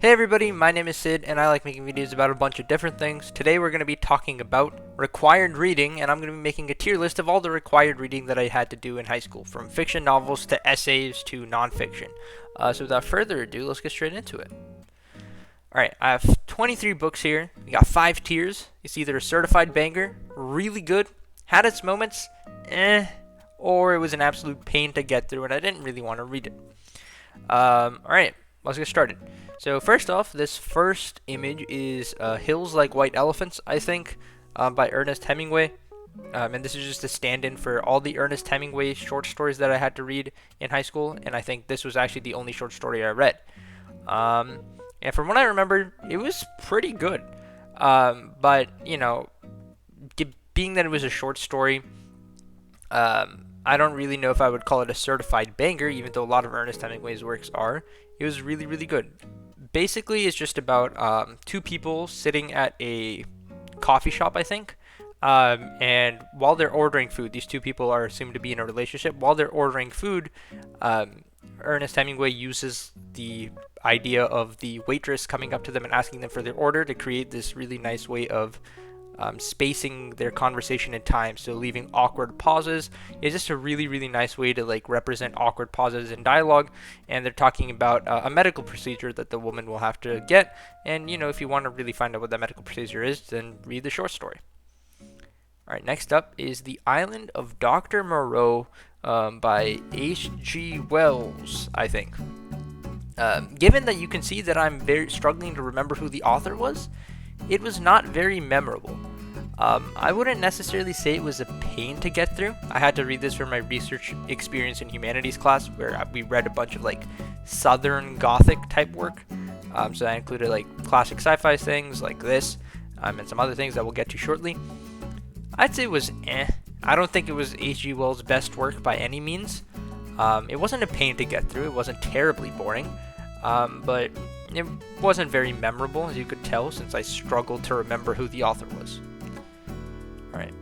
Hey everybody, my name is Sid, and I like making videos about a bunch of different things. Today we're going to be talking about required reading, and I'm going to be making a tier list of all the required reading that I had to do in high school, from fiction novels to essays to nonfiction. So without further ado, let's get straight into it. Alright, I have 23 books here. We got 5 tiers. It's either a certified banger, really good, had its moments, or it was an absolute pain to get through and I didn't really want to read it. Alright, let's get started. So first off, this first image is Hills Like White Elephants, I think, by Ernest Hemingway. And this is just a stand-in for all the Ernest Hemingway short stories that I had to read in high school, and I think this was actually the only short story I read. And from what I remember, it was pretty good. But, you know, being that it was a short story, I don't really know if I would call it a certified banger, even though a lot of Ernest Hemingway's works are. It was really, really good. Basically, it's just about two people sitting at a coffee shop, I think. And while they're ordering food, these two people are assumed to be in a relationship. While they're ordering food, Ernest Hemingway uses the idea of the waitress coming up to them and asking them for their order to create this really nice way of spacing their conversation in time, so leaving awkward pauses. It's just a really, really nice way to like represent awkward pauses in dialogue. And they're talking about a medical procedure that the woman will have to get. And you know, if you want to really find out what that medical procedure is, then read the short story. All right, next up is The Island of Dr. Moreau by H.G. Wells, I think. Given that you can see that I'm very struggling to remember who the author was, it was not very memorable. I wouldn't necessarily say it was a pain to get through. I had to read this for my research experience in humanities class, where we read a bunch of like Southern Gothic type work. So that included like classic sci-fi things like this, and some other things that we'll get to shortly. I'd say it was I don't think it was H.G. Wells' best work by any means. It wasn't a pain to get through. It wasn't terribly boring, but it wasn't very memorable, as you could tell, since I struggled to remember who the author was. Alright.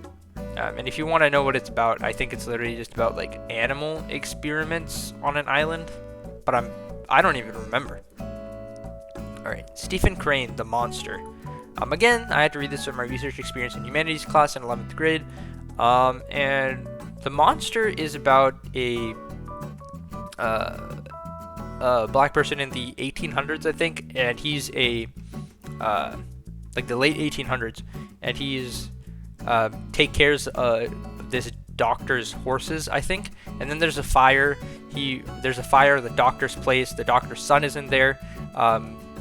And if you want to know what it's about, I think it's literally just about like animal experiments on an island, but I don't even remember. Alright, Stephen Crane, The Monster. Again, I had to read this from my research experience in humanities class in 11th grade. And The Monster is about a black person in the 1800s, I think, and he's like the late 1800s, and he's take cares of this doctor's horses, I think. And then there's a fire. There's a fire at the doctor's place. The doctor's son is in there.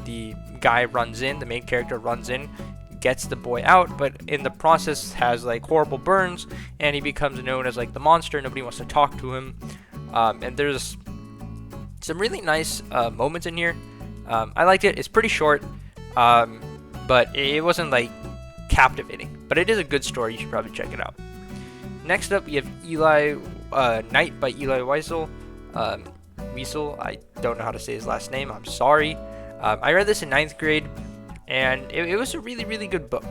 The guy runs in. The main character runs in, gets the boy out, but in the process has like horrible burns, and he becomes known as like the monster. Nobody wants to talk to him. And there's some really nice moments in here. I liked it. It's pretty short, but it wasn't like captivating. But it is a good story. You should probably check it out. Next up, we have Night by Eli Weissel. Weasel, I don't know how to say his last name. I'm sorry. I read this in 9th grade, and it was a really, really good book.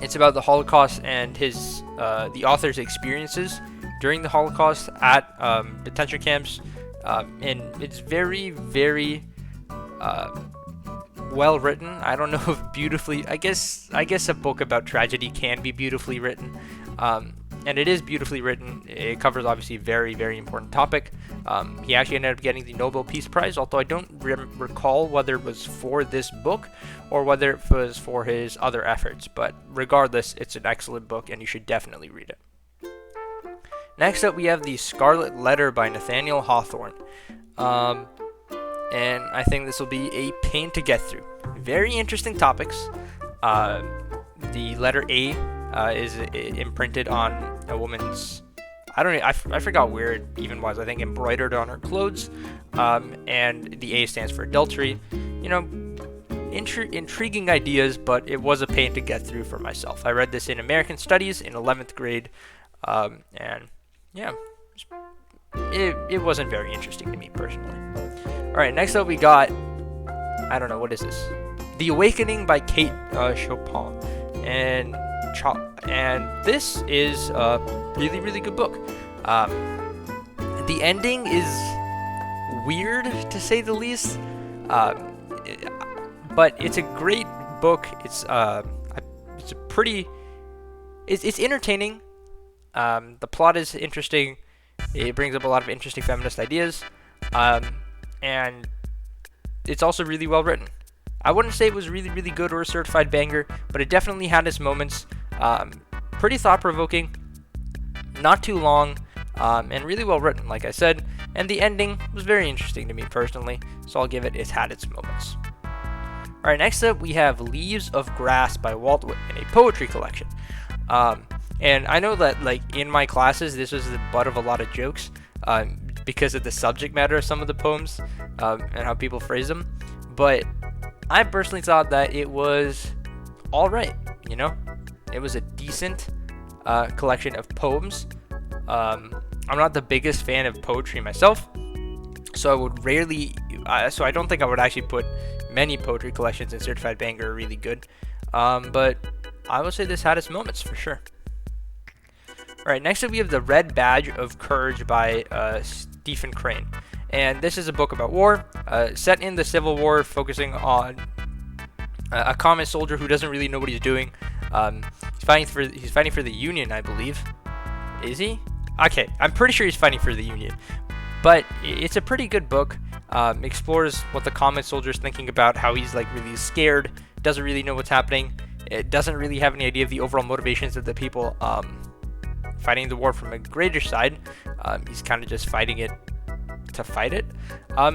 It's about the Holocaust and the author's experiences during the Holocaust at detention camps, and it's very, very well written. I don't know if beautifully. I guess a book about tragedy can be beautifully written, and it is beautifully written. It covers obviously a very, very important topic. He actually ended up getting the Nobel Peace Prize, although I don't recall whether it was for this book or whether it was for his other efforts. But regardless, it's an excellent book, and you should definitely read it. Next up, we have The Scarlet Letter by Nathaniel Hawthorne. And I think this will be a pain to get through. Very interesting topics. The letter A is imprinted on a woman's, I forgot where it even was. I think embroidered on her clothes. And the A stands for adultery. You know, intriguing ideas, but it was a pain to get through for myself. I read this in American Studies in 11th grade. And yeah, it wasn't very interesting to me personally. Alright, next up we got, I don't know, what is this? The Awakening by Kate Chopin. And this is a really, really good book. The ending is weird, to say the least. But it's a great book. It's entertaining. The plot is interesting. It brings up a lot of interesting feminist ideas, and it's also really well written. I wouldn't say it was really, really good or a certified banger, but it definitely had its moments. Pretty thought-provoking, not too long, and really well written, like I said. And the ending was very interesting to me personally, so I'll give it, it's had its moments. Alright, next up we have Leaves of Grass by Walt Whitman, a poetry collection. And I know that, like, in my classes, this was the butt of a lot of jokes, because of the subject matter of some of the poems, and how people phrase them. But I personally thought that it was alright, you know? It was a decent collection of poems. I'm not the biggest fan of poetry myself, so I would rarely, so I don't think I would actually put many poetry collections in certified banger are really good. But I would say this had its moments for sure. Alright, next up we have The Red Badge of Courage by Stephen Crane. And this is a book about war, set in the Civil War, focusing on a common soldier who doesn't really know what he's doing. He's fighting for the Union, I believe. Is he? Okay, I'm pretty sure he's fighting for the Union. But it's a pretty good book. Explores what the common soldier's thinking about, how he's like really scared, doesn't really know what's happening. It doesn't really have any idea of the overall motivations of the people fighting the war from a greater side. He's kind of just fighting it to fight it,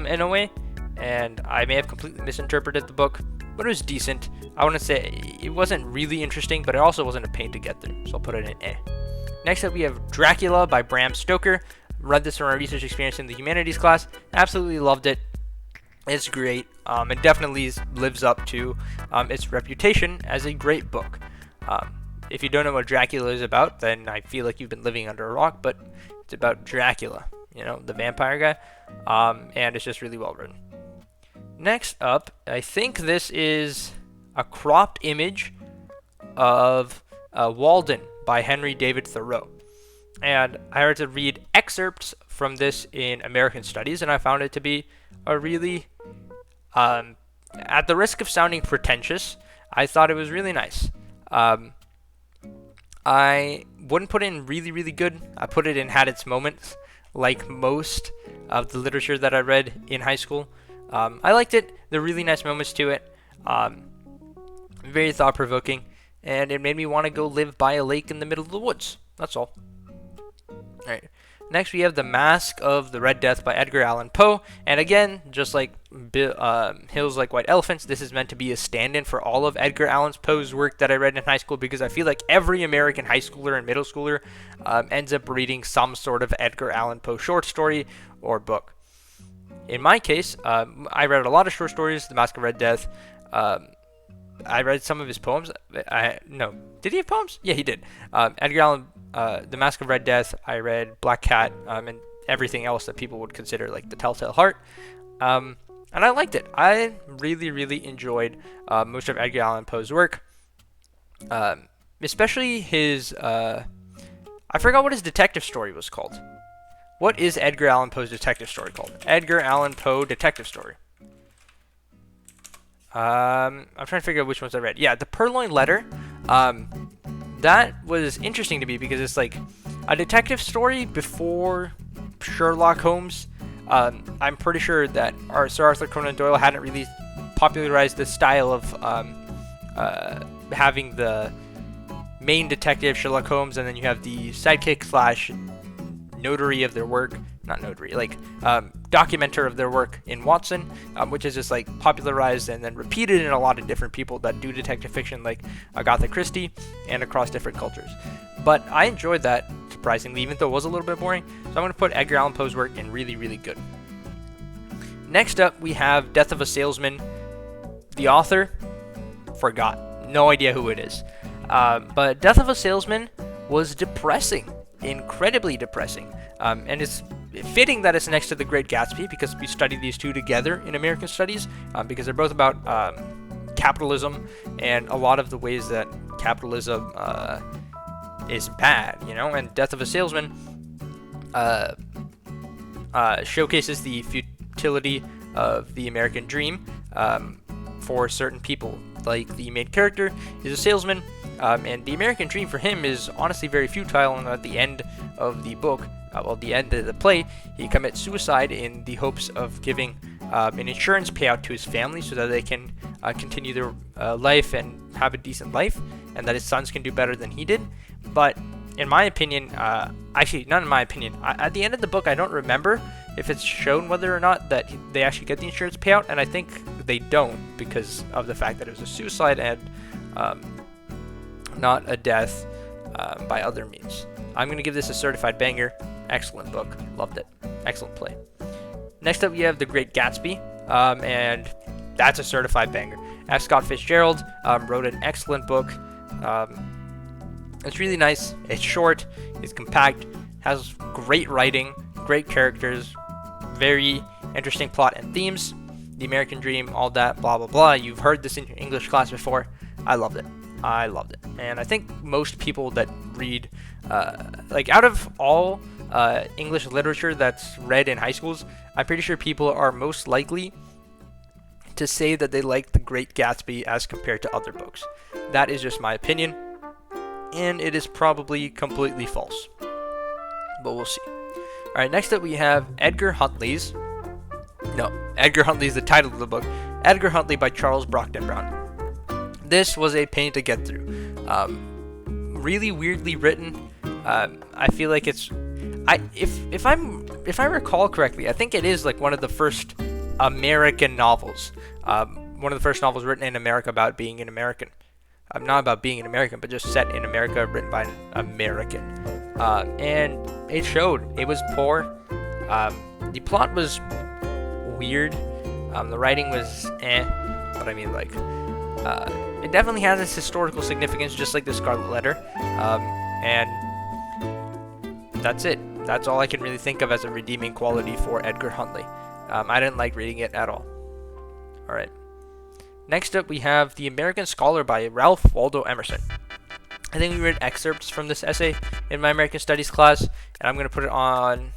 in a way. And I may have completely misinterpreted the book, but it was decent. I want to say it wasn't really interesting, but it also wasn't a pain to get through, so I'll put it in A. Next up we have Dracula by Bram Stoker. Read this from our research experience in the humanities class. Absolutely loved it. It's great. It definitely lives up to its reputation as a great book. If you don't know what Dracula is about, then I feel like you've been living under a rock, but it's about Dracula, you know, the vampire guy, and it's just really well written. Next up, I think this is a cropped image of Walden by Henry David Thoreau. And I had to read excerpts from this in American Studies, and I found it to be a really, at the risk of sounding pretentious, I thought it was really nice. I wouldn't put it in really, really good. I put it in had its moments, like most of the literature that I read in high school. I liked it. There were really nice moments to it. Very thought-provoking, and it made me want to go live by a lake in the middle of the woods. That's all. Alright, next we have The Mask of the Red Death by Edgar Allan Poe, and again, just like Hills Like White Elephants, this is meant to be a stand-in for all of Edgar Allan Poe's work that I read in high school, because I feel like every American high schooler and middle schooler ends up reading some sort of Edgar Allan Poe short story or book. In my case, I read a lot of short stories, The Mask of Red Death. I read some of his poems. No, did he have poems? Yeah, he did. Edgar Allan The Mask of Red Death, I read Black Cat, and everything else that people would consider like The Telltale Heart. And I liked it. I really, really enjoyed most of Edgar Allan Poe's work. Especially his, I forgot what his detective story was called. What is Edgar Allan Poe's detective story called? Edgar Allan Poe detective story. I'm trying to figure out which ones I read. Yeah, The Purloined Letter. That was interesting to me because it's like a detective story before Sherlock Holmes. I'm pretty sure that Sir Arthur Conan Doyle hadn't really popularized the style of having the main detective, Sherlock Holmes, and then you have the sidekick slash notary of their work. Not notary, like documenter of their work in Watson, which is just like popularized and then repeated in a lot of different people that do detective fiction, like Agatha Christie, and across different cultures. But I enjoyed that, surprisingly, even though it was a little bit boring. So I'm going to put Edgar Allan Poe's work in really, really good. Next up, we have Death of a Salesman. The author, forgot. No idea who it is. But Death of a Salesman was depressing, incredibly depressing. And it's fitting that it's next to The Great Gatsby, because we study these two together in American Studies, because they're both about capitalism and a lot of the ways that capitalism is bad, you know. And Death of a Salesman showcases the futility of the American dream for certain people. Like, the main character is a salesman, and the American dream for him is honestly very futile, and at the end of the book, the end of the play, he commits suicide in the hopes of giving an insurance payout to his family so that they can continue their life and have a decent life, and that his sons can do better than he did. But in my opinion, actually, not in my opinion, at the end of the book, I don't remember if it's shown whether or not that they actually get the insurance payout, and I think they don't because of the fact that it was a suicide and not a death by other means. I'm going to give this a certified banger. Excellent book. Loved it. Excellent play. Next up, we have The Great Gatsby, and that's a certified banger. F. Scott Fitzgerald wrote an excellent book. It's really nice. It's short. It's compact. Has great writing, great characters, very interesting plot and themes. The American dream, all that, blah, blah, blah. You've heard this in your English class before. I loved it. I loved it. And I think most people that read, out of all English literature that's read in high schools, I'm pretty sure people are most likely to say that they like The Great Gatsby as compared to other books. That is just my opinion, and it is probably completely false. But we'll see. Alright, next up we have Edgar Huntley's the title of the book. Edgar Huntley by Charles Brockden Brown. This was a pain to get through. Really weirdly written. I feel like it's... If I recall correctly, I think it is like one of the first American novels. One of the first novels written in America about being an American. Not about being an American, but just set in America, written by an American. And it showed. It was poor. The plot was weird. The writing was but I mean, like, it definitely has its historical significance, just like the Scarlet Letter. And that's it. That's all I can really think of as a redeeming quality for Edgar Huntley. I didn't like reading it at all. Alright. Next up, we have The American Scholar by Ralph Waldo Emerson. I think we read excerpts from this essay in my American Studies class, and I'm going to put it on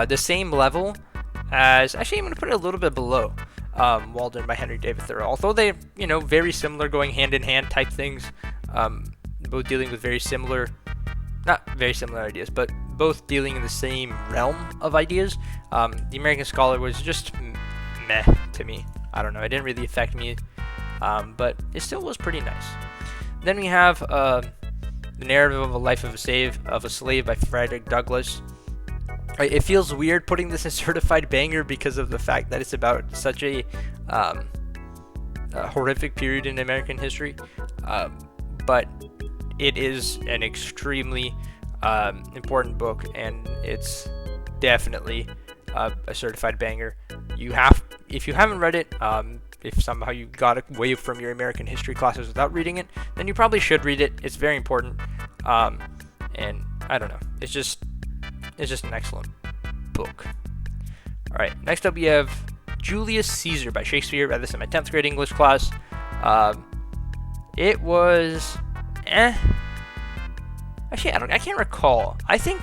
the same level as... Actually, I'm going to put it a little bit below Walden by Henry David Thoreau. Although they, very similar, going hand-in-hand type things, both dealing with very similar... Not very similar ideas, but both dealing in the same realm of ideas. The American Scholar was just meh to me. I don't know, it didn't really affect me, but it still was pretty nice. Then we have The Narrative of a Life of a Slave by Frederick Douglass. It feels weird putting this in certified banger because of the fact that it's about such a horrific period in American history, but it is an extremely important book, and it's definitely a certified banger. If you haven't read it, if somehow you got away from your American history classes without reading it, then you probably should read it. It's very important, and I don't know. It's just an excellent book. All right, next up we have Julius Caesar by Shakespeare. Read this in my 10th grade English class. It was Actually, I can't recall. I think...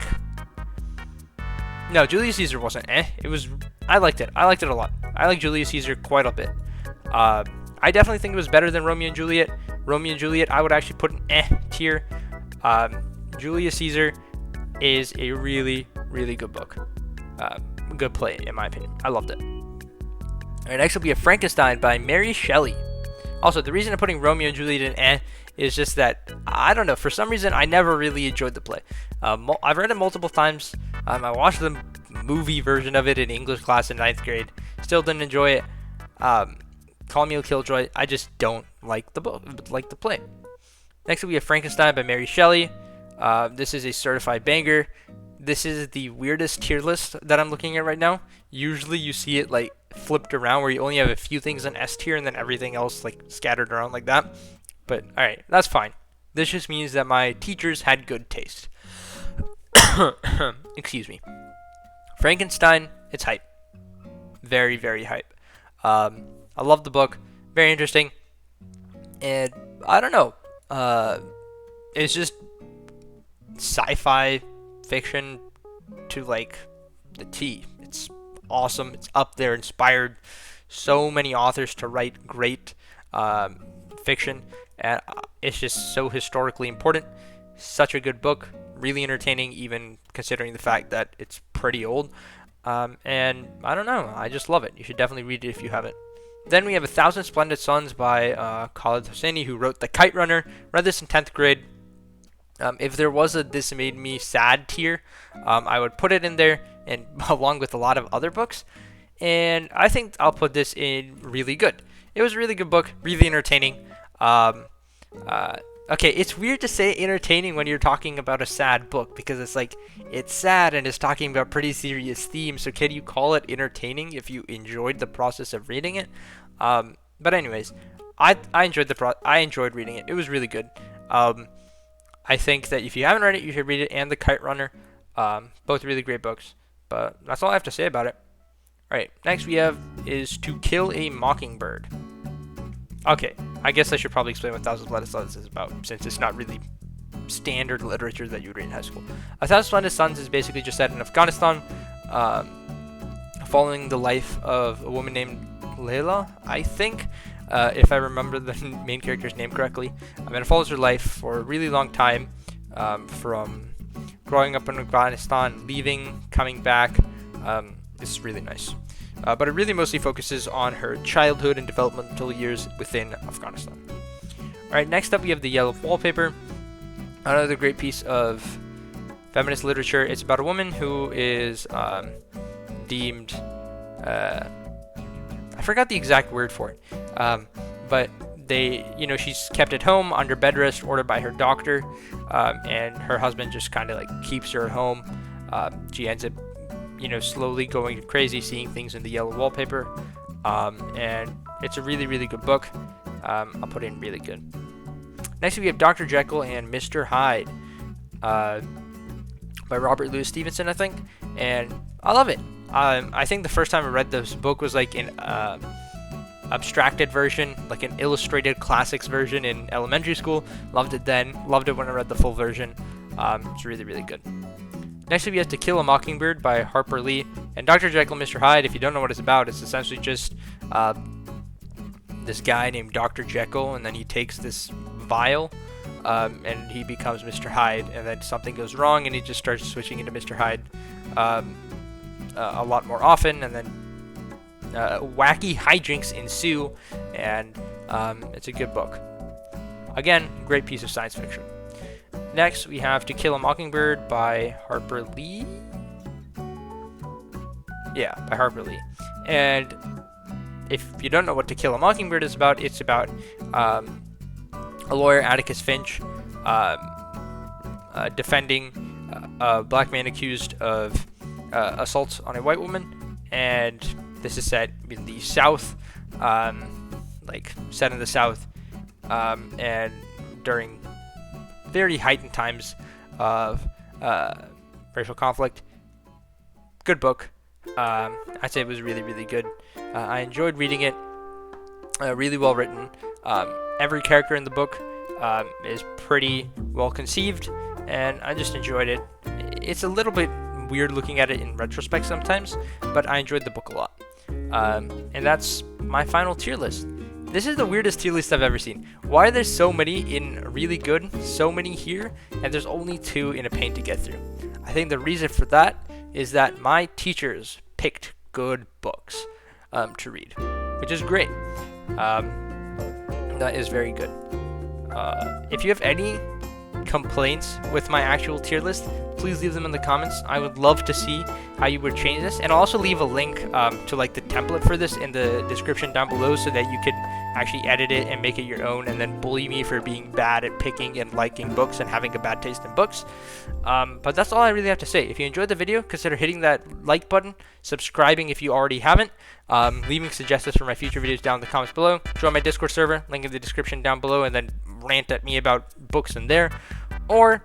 No, Julius Caesar wasn't It was... I liked it. I liked it a lot. I like Julius Caesar quite a bit. I definitely think it was better than Romeo and Juliet. Romeo and Juliet, I would actually put an tier. Julius Caesar is a really, really good book. Good play, in my opinion. I loved it. Alright, next will be Frankenstein by Mary Shelley. Also, the reason I'm putting Romeo and Juliet in is just that, I don't know, for some reason, I never really enjoyed the play. I've read it multiple times. I watched the movie version of it in English class in 9th grade. Still didn't enjoy it. Call Me a Killjoy. I just don't like the book, like the play. Next we have Frankenstein by Mary Shelley. This is a certified banger. This is the weirdest tier list that I'm looking at right now. Usually you see it like flipped around where you only have a few things in S tier and then everything else like scattered around like that. But alright, that's fine. This just means that my teachers had good taste. Excuse me. Frankenstein, it's hype. Very, very hype. I love the book. Very interesting. And I don't know. It's just sci-fi fiction to like the T. It's awesome. It's up there, inspired so many authors to write great fiction, and it's just so historically important. Such a good book, really entertaining, even considering the fact that it's pretty old. And I don't know, I just love it. You should definitely read it if you haven't. Then we have 1,000 Splendid Suns by Khaled Hosseini, who wrote The Kite Runner. Read this in 10th grade. If there was a This Made Me Sad tier, I would put it in there, and along with a lot of other books. And I think I'll put this in really good. It was a really good book, really entertaining. Okay, it's weird to say entertaining when you're talking about a sad book, because it's like, it's sad and it's talking about pretty serious themes. So can you call it entertaining if you enjoyed the process of reading it? But anyways, I enjoyed reading it. It was really good. I think that if you haven't read it, you should read it, and The Kite Runner. Both really great books. But that's all I have to say about it. Alright, next we have is To Kill a Mockingbird. Okay, I guess I should probably explain what 1,000 Splendid Suns is about, since it's not really standard literature that you would read in high school. 1,000 Splendid Suns is basically just set in Afghanistan, following the life of a woman named Layla, I think, if I remember the main character's name correctly. And it follows her life for a really long time, from growing up in Afghanistan, leaving, coming back. This is really nice. But it really mostly focuses on her childhood and developmental years within Afghanistan. Alright, next up we have The Yellow Wallpaper. Another great piece of feminist literature. It's about a woman who is deemed... I forgot the exact word for it. But she's kept at home under bed rest ordered by her doctor. And her husband just kind of like keeps her at home. She ends up slowly going crazy, seeing things in the yellow wallpaper, and it's a really, really good book. I'll put it in really good. Next we have Dr. Jekyll and Mr. Hyde, by Robert Louis Stevenson, I think, and I love it. I think the first time I read this book was like an abstracted version, like an illustrated classics version in elementary school. Loved it then, loved it when I read the full version. It's really, really good. Next we have To Kill a Mockingbird by Harper Lee. And Dr. Jekyll and Mr. Hyde, if you don't know what it's about, it's essentially just this guy named Dr. Jekyll, and then he takes this vial, and he becomes Mr. Hyde, and then something goes wrong, and he just starts switching into Mr. Hyde a lot more often, and then wacky hijinks ensue, and it's a good book. Again, great piece of science fiction. Next, we have To Kill a Mockingbird by Harper Lee. Yeah, by Harper Lee. And if you don't know what To Kill a Mockingbird is about, it's about a lawyer, Atticus Finch, defending a black man accused of assault on a white woman. And this is set in the South, set in the South, and during very heightened times of racial conflict. Good book. I'd say it was really, really good. I enjoyed reading it. Really well written. Every character in the book is pretty well conceived, and I just enjoyed it. It's a little bit weird looking at it in retrospect sometimes, but I enjoyed the book a lot. And that's my final tier list. This is the weirdest tier list I've ever seen. Why are there so many in really good, so many here, and there's only 2 in a pain to get through? I think the reason for that is that my teachers picked good books to read, which is great. That is very good. If you have any complaints with my actual tier list, please leave them in the comments. I would love to see how you would change this, and I'll also leave a link to like the template for this in the description down below, so that you could actually edit it and make it your own, and then bully me for being bad at picking and liking books and having a bad taste in books. But that's all I really have to say. If you enjoyed the video, consider hitting that like button, subscribing if you already haven't, leaving suggestions for my future videos down in the comments below, join my Discord server, link in the description down below, and then rant at me about books in there. Or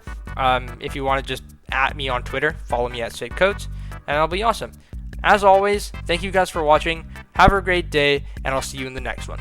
if you want to just at me on Twitter, follow me at SigCodes, and that'll be awesome. As always, thank you guys for watching. Have a great day, and I'll see you in the next one.